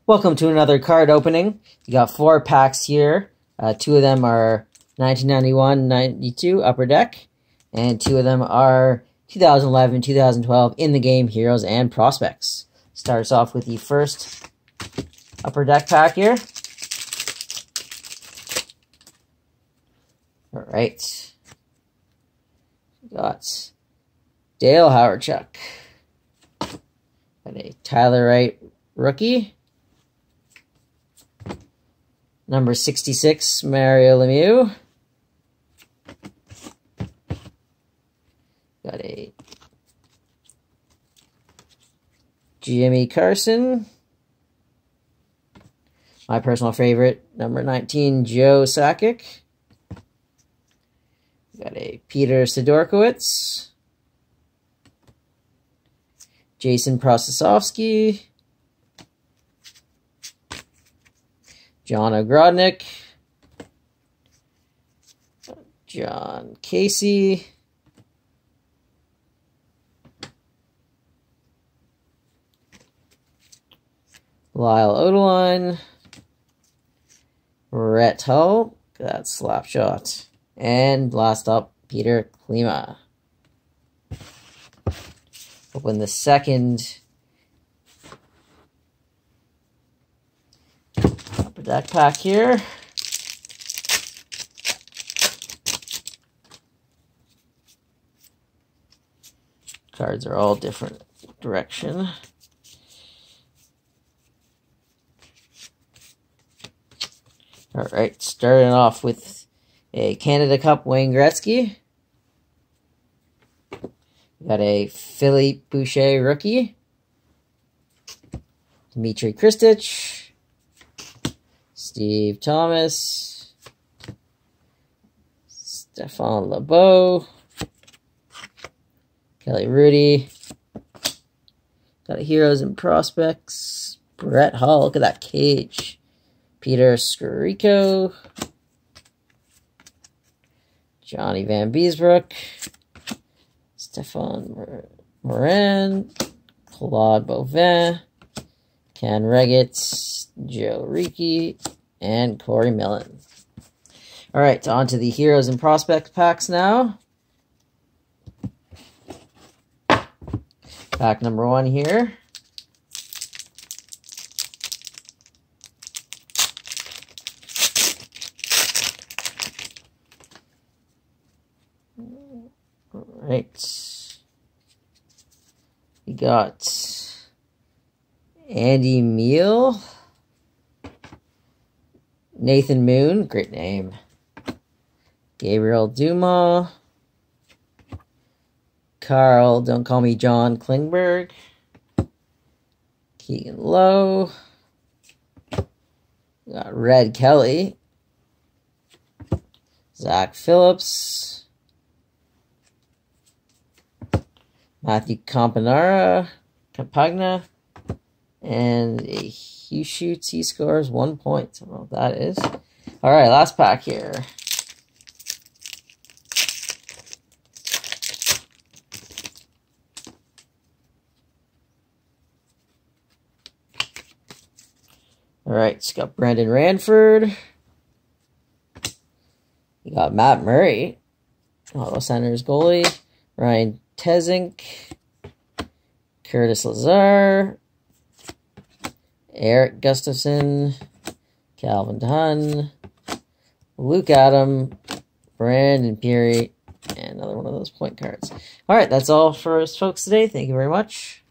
Welcome to another card opening. You got 4 packs here. 2 of them are 1991-92 Upper Deck, and 2 of them are 2011-2012 In the Game Heroes and Prospects. Starts off with the first Upper Deck pack here. All right. Got Dale Hawerchuk. Got a Tyler Wright rookie. Number 66, Mario Lemieux. Got a Jimmy Carson. My personal favorite, number 19, Joe Sakic. Got a Peter Sidorkiewicz. Jason Prostasovsky. John Ogrodnik, John Casey, Lyle Odeline, Rhett Hull, that slap shot, and last up, Peter Klima. Open the second deck pack here. Cards are all different direction. All right, starting off with a Canada Cup Wayne Gretzky. We got a Philippe Boucher rookie. Dmitry Kristich. Steve Thomas, Stefan LeBeau, Kelly Rudy, got a Heroes and Prospects, Brett Hull, look at that cage, Peter Scarico, Johnny Van Beesbrook, Stefan Moran, Claude Beauvin, Ken Reggett, Joe Ricci, and Corey Millen. All right, on to the Heroes and Prospects packs now. Pack number 1 here. All right. We got Andy Meal. Nathan Moon, great name. Gabriel Dumas. Carl, don't call me John Klingberg. Keegan Lowe. Got Red Kelly. Zach Phillips. Matthew Campagna. And he shoots, he scores 1 point. I don't know what that is. All right, last pack here. All right, it's got Brandon Ranford. You got Matt Murray, Ottawa Senators goalie. Ryan Tezink. Curtis Lazar. Eric Gustafson, Calvin Dunn, Luke Adam, Brandon Peary, and another one of those point cards. All right, that's all for us folks today. Thank you very much.